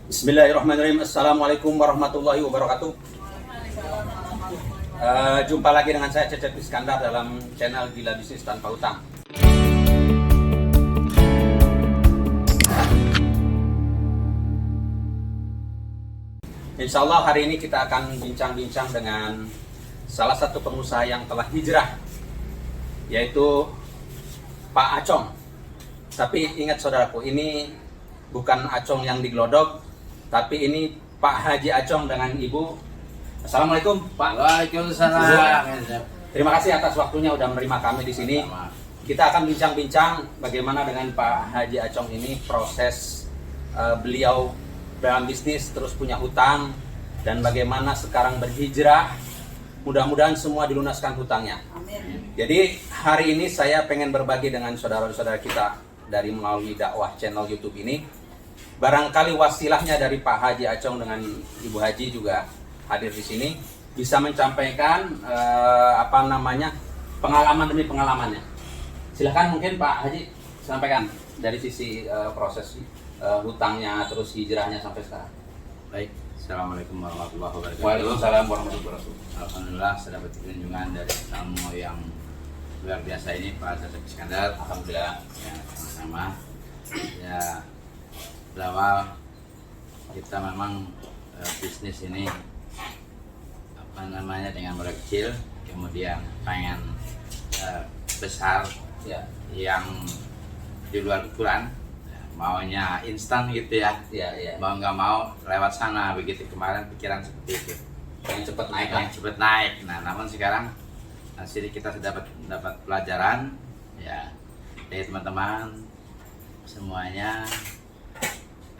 Bismillahirrahmanirrahim. Assalamualaikum warahmatullahi wabarakatuh. Jumpa lagi dengan saya Cecep Iskandar dalam channel Gila Bisnis Tanpa Hutang. Insya Allah hari ini kita akan bincang-bincang dengan salah satu pengusaha yang telah hijrah, yaitu Pak Acong. Tapi ingat saudaraku, ini bukan Acong yang digelodok, tapi ini Pak Haji Acong dengan Ibu. Assalamualaikum Pak. Waalaikumsalam. Terima kasih atas waktunya udah menerima kami di sini. Kita akan bincang-bincang bagaimana dengan Pak Haji Acong ini proses beliau dalam bisnis, terus punya hutang, dan bagaimana sekarang berhijrah. Mudah-mudahan semua dilunaskan hutangnya. Amin. Jadi hari ini saya pengen berbagi dengan saudara-saudara kita dari melalui dakwah channel YouTube ini. Barangkali wasilahnya dari Pak Haji Acong dengan Ibu Haji juga hadir di sini, bisa mencapaikan pengalaman demi pengalamannya. Silahkan mungkin Pak Haji sampaikan dari sisi proses hutangnya, terus hijrahnya sampai sekarang. Baik, Assalamualaikum warahmatullahi wabarakatuh. Waalaikumsalam warahmatullahi wabarakatuh. Alhamdulillah saya dapat kunjungan dari tamu yang luar biasa ini, Pak Cecep Iskandar. Alhamdulillah. Ya, sama-sama. Ya, awal kita memang bisnis ini dengan modal kecil, kemudian pengen besar, Ya, yang di luar ukuran. Maunya instan gitu ya, ya. mau nggak mau lewat sana, begitu kemarin pikiran seperti itu, Yang cepat naik lah. yang cepet naik. Nah, namun sekarang hasil kita sudah dapat pelajaran ya dari teman-teman semuanya.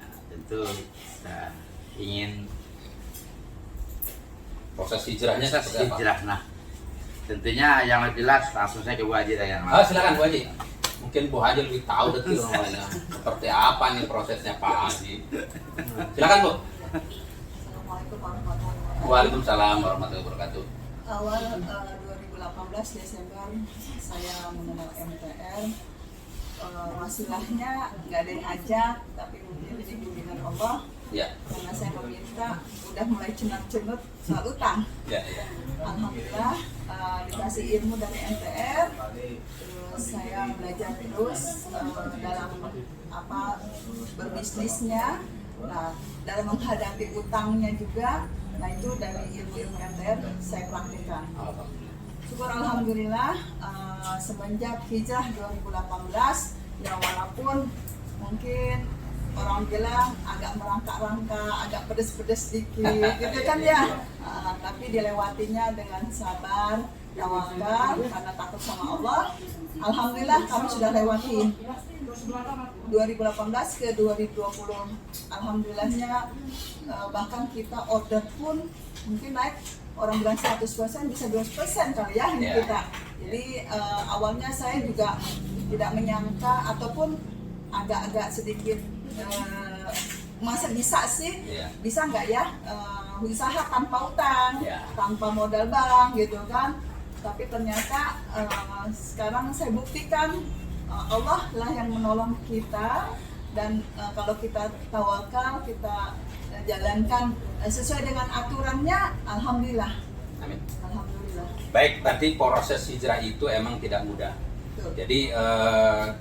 Nah, tentu kita ingin Proses hijrahnya seperti apa? hijrah. Nah, tentunya yang lebih jelas langsung saya ke Bu Haji dah yang Silakan Bu Haji. Mungkin Bu Haji lebih tahu detil namanya. Seperti apa nih prosesnya Pak Haji. Silakan Bu. Assalamualaikum warahmatullahi wabarakatuh. Waalaikumsalam warahmatullahi wabarakatuh. Awal 2018 Desember saya mengenal MTR. Wasilahnya nggak ada yang ajak, tapi mungkin ini bimbingan Allah. Ya, Karena saya meminta, udah mulai cenut-cenut soal utang. ya. Alhamdulillah dikasih ilmu dari MTR. Terus saya belajar terus dalam berbisnisnya. Nah, dalam menghadapi utangnya juga. Nah, itu dari ilmu-ilmu MTR saya praktikkan. Syukur alhamdulillah semenjak hijrah 2018, ya walaupun mungkin orang bilang agak merangkak-rangka, agak pedes-pedes dikit gitu kan ya, tapi dilewatinya dengan sabar, tawakal, karena takut sama Allah. Alhamdulillah kami sudah lewati 2018 ke 2020. Alhamdulillahnya bahkan kita order pun mungkin naik, orang bilang 100% bisa 200% kali ya ini kita. Jadi awalnya saya juga tidak menyangka ataupun agak-agak sedikit masa bisa sih, bisa nggak ya usaha tanpa utang, tanpa modal bank gitu kan. Tapi ternyata sekarang saya buktikan Allah lah yang menolong kita, dan kalau kita tawakal, kita jalankan sesuai dengan aturannya, alhamdulillah. Amin. Alhamdulillah. Baik, berarti proses hijrah itu emang tidak mudah. Betul. Jadi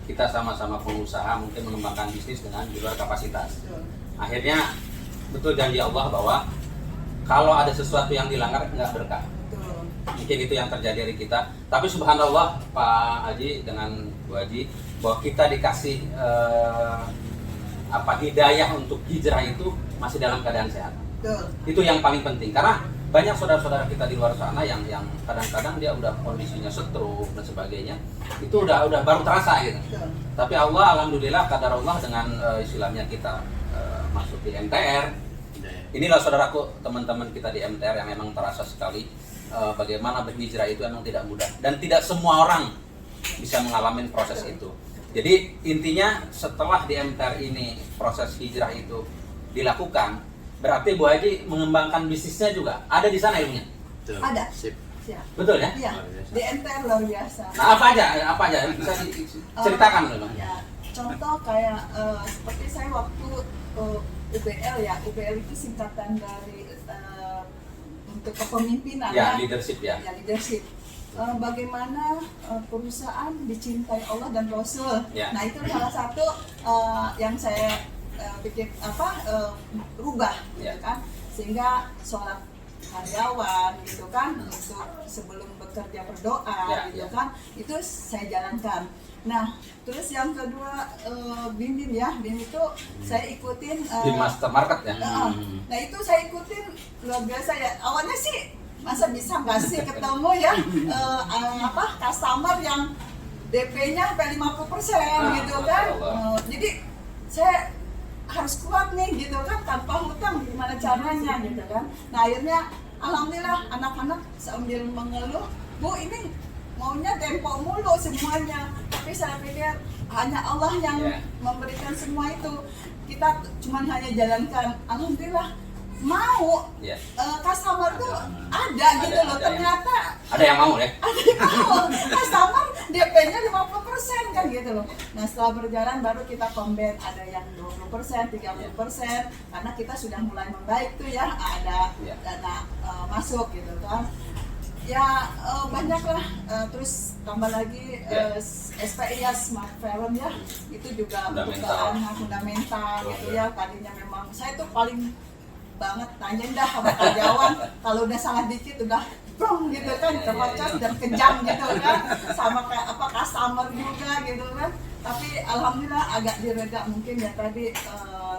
kita sama-sama pengusaha mungkin mengembangkan bisnis dengan di luar kapasitas. Betul. Akhirnya betul janji Allah bahwa kalau ada sesuatu yang dilanggar nggak berkah. Betul. Mungkin itu yang terjadi dari kita. Tapi subhanallah Pak Haji dengan Bu Haji, bahwa kita dikasih hidayah untuk hijrah itu masih dalam keadaan sehat. Betul. Itu yang paling penting, karena banyak saudara-saudara kita di luar sana yang kadang-kadang dia udah kondisinya stroke dan sebagainya, itu udah baru terasa gitu. Betul. Tapi Allah alhamdulillah kadar Allah dengan istilahnya kita masuk di MTR. Inilah saudaraku, teman-teman kita di MTR yang memang terasa sekali bagaimana berhijrah itu emang tidak mudah, dan tidak semua orang bisa mengalami proses itu. Jadi intinya setelah di MTR ini proses hijrah itu dilakukan, berarti Bu Haji mengembangkan bisnisnya juga ada di sana ilmunya. Ada. Sip. Siap. Betul ya? Iya. Di MTR luar biasa. Nah, apa aja yang bisa diceritakan dulu. Ya, contoh kayak seperti saya waktu UBL ya. UBL itu singkatan dari untuk kepemimpinan Ya, leadership ya. Ya, leadership. Bagaimana perusahaan dicintai Allah dan Rasul. Ya. Nah, itu salah satu yang saya rubah gitu Ya. kan. Sehingga sholat karyawan gitu kan, untuk sebelum bekerja berdoa Ya, gitu ya. kan, itu saya jalankan. Nah, terus yang kedua BIM ya, BIM itu saya ikutin Di master market ya. nah itu saya ikutin luar biasa ya. Awalnya sih masa bisa nggak sih ketemu ya customer yang DP-nya sampai 50% gitu kan. Jadi saya harus kuat nih gitu kan, tanpa hutang gimana caranya gitu kan. Nah akhirnya alhamdulillah anak-anak sambil mengeluh, Bu ini maunya tempo mulu semuanya, tapi saya pikir hanya Allah yang memberikan semua itu, kita cuma hanya jalankan. Alhamdulillah mau customer tuh ada gitu loh, ternyata ada yang mau ya. ada yang mau customer DP-nya 50% kan gitu loh. Nah setelah berjalan baru kita combat, ada yang 20%, 30%, karena kita sudah mulai membaik tuh ya, ada dana masuk gitu kan. Ya banyaklah, terus tambah lagi SPI ya, Smart Parent ya, itu juga perubahan fundamental gitu ya. Tadinya memang saya tuh paling banget nanyain dah sama karyawan, kalau udah salah dikit udah brong gitu kan, terpecah dan kejam gitu kan, sama kayak customer juga gitu kan. Tapi alhamdulillah agak direda mungkin ya tadi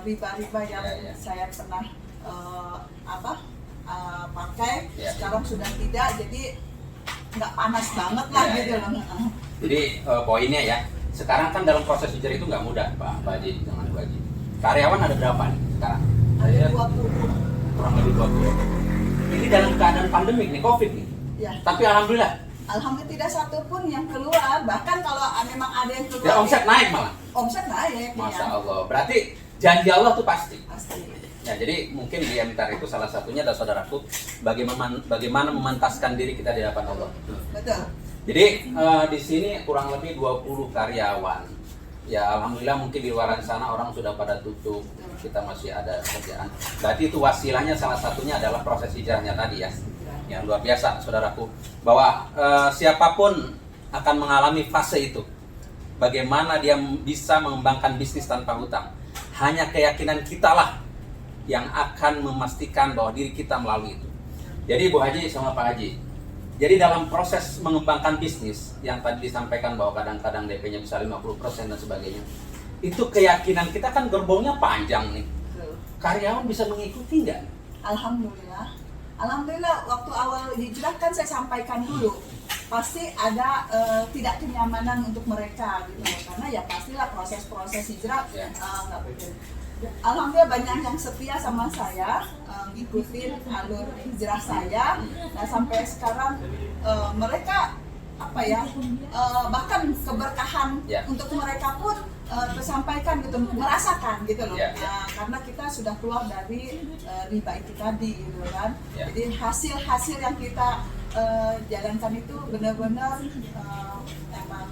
riba-riba yang saya pernah pakai, sekarang sudah tidak, jadi nggak panas banget lah gitu loh. Jadi poinnya ya, sekarang kan dalam proses hijrah itu nggak mudah Pak Haji dengan Bu Haji. Karyawan ada berapa nih sekarang? Ada 20. Kurang lebih 20. Ini dalam keadaan pandemik nih, COVID nih. Ya. Tapi alhamdulillah Tidak satu pun yang keluar, bahkan kalau memang ada yang keluar, ya omset naik malah. Omset naik. Masya Ya. Allah, berarti janji Allah tuh pasti. Pasti. Ya, jadi mungkin di MTR itu salah satunya adalah saudaraku, bagaimana memantaskan diri kita di hadapan Allah. Betul. Jadi di sini kurang lebih 20 karyawan. Ya alhamdulillah mungkin di luar sana orang sudah pada tutup, kita masih ada kerjaan. Berarti itu wasilahnya salah satunya adalah proses hijrahnya tadi ya. Yang luar biasa saudaraku, bahwa siapapun akan mengalami fase itu. Bagaimana dia bisa mengembangkan bisnis tanpa hutang. Hanya keyakinan kita lah yang akan memastikan bahwa diri kita melalui itu. Jadi Bu Haji sama Pak Haji, jadi dalam proses mengembangkan bisnis yang tadi disampaikan bahwa kadang-kadang DP-nya bisa 50% dan sebagainya, itu keyakinan kita kan gerbongnya panjang nih. Karyawan bisa mengikuti nggak? Alhamdulillah waktu awal hijrah kan saya sampaikan dulu, pasti ada tidak kenyamanan untuk mereka gitu, karena ya pastilah proses hijrah nggak begitu. Alhamdulillah banyak yang setia sama saya, ngikutin alur hijrah saya. Nah sampai sekarang mereka bahkan keberkahan untuk mereka pun tersampaikan gitu, merasakan gitu loh. Nah, karena kita sudah keluar dari riba itu tadi gitu kan. Jadi hasil yang kita jalankan itu benar-benar emang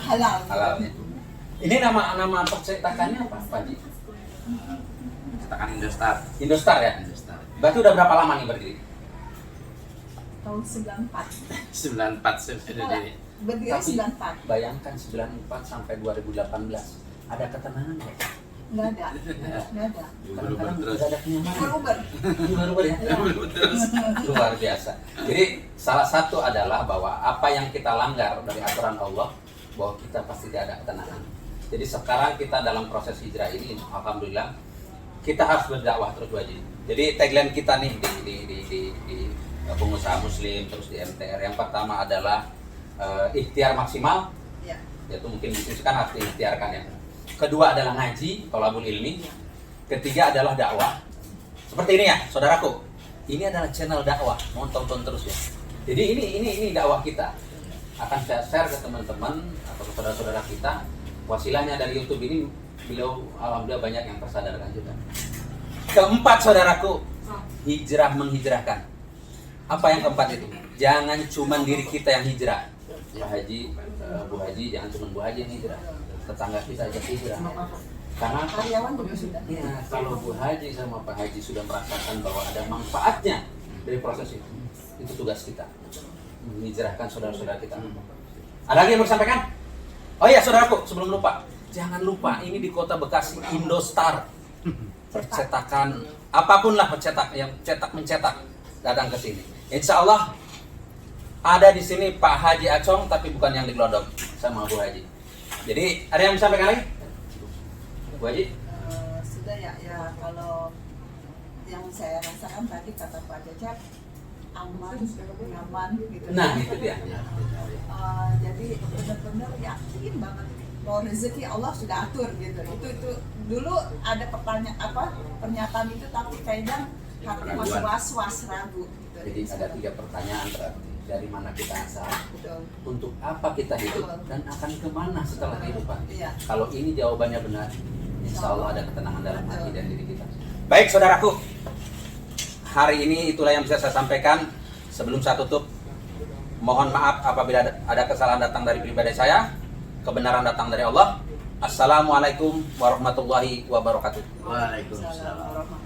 halal. Ini nama percetakannya apa Pak Haji? Katakan Indostar. Indostar ya? Indostar. Berarti udah berapa lama nih berdiri? Tahun 94. 94 sudah diri. Berdiri 94. Bayangkan 94 sampai 2018 ada ketenangan nggak? Nggak ada. Kadang-kadang Terus. nggak ada kenyamanan. Berubah Ya. Terus. Luar biasa. Jadi salah satu adalah bahwa apa yang kita langgar dari aturan Allah, bahwa kita pasti tidak ada ketenangan. Jadi sekarang kita dalam proses hijrah ini, alhamdulillah kita harus berdakwah terus wajib. Jadi tagline kita nih di pengusaha muslim terus di MTR, yang pertama adalah ikhtiar maksimal, yaitu mungkin bisnis kan harus diikhtiarkan ya. Kedua adalah ngaji, thalabul ilmi. Ketiga adalah dakwah. Seperti ini ya, saudaraku. Ini adalah channel dakwah, mohon tonton terus ya. Jadi ini dakwah kita. Akan saya share ke teman-teman atau ke saudara-saudara kita. Wasilahnya dari YouTube ini, beliau alhamdulillah banyak yang tersadarkan juga. Keempat saudaraku, hijrah menghijrahkan. Apa yang keempat itu? Jangan cuma diri kita yang hijrah. Pak Haji, Bu Haji, jangan cuma Bu Haji yang hijrah. Tetangga kita aja hijrah. Karena karyawan juga sudah. ya, kalau Bu Haji sama Pak Haji sudah merasakan bahwa ada manfaatnya dari proses itu tugas kita menghijrahkan saudara-saudara kita. Ada lagi yang mau disampaikan? Oh iya saudaraku, sebelum lupa, jangan lupa ini di Kota Bekasi Indostar, percetakan apapun lah yang mencetak datang ke sini. Insya Allah ada di sini Pak Haji Acong, tapi bukan yang di Glodok sama Bu Haji. Jadi ada yang bisa sampaikan lagi? Bu Haji? Sudah ya kalau yang saya rasakan tadi kata Pak Cecep aman, nyaman gitu. Nah itu dia. Jadi benar-benar yakin banget bahwa rezeki Allah sudah atur gitu. Itu dulu ada pernyataan itu tapi kadang hati masih was-was ragu. Gitu. Jadi ada 3 pertanyaan berarti. Dari mana kita asal, Betul. untuk apa kita hidup, dan akan kemana setelah kehidupan. Iya. Kalau ini jawabannya benar, insya Allah ada ketenangan dalam hati dan diri kita. Baik saudaraku, hari ini itulah yang bisa saya sampaikan. Sebelum saya tutup, mohon maaf apabila ada kesalahan datang dari pribadi saya, kebenaran datang dari Allah. Assalamualaikum warahmatullahi wabarakatuh. Waalaikumsalam. Assalamualaikum warahmatullahi wabarakatuh.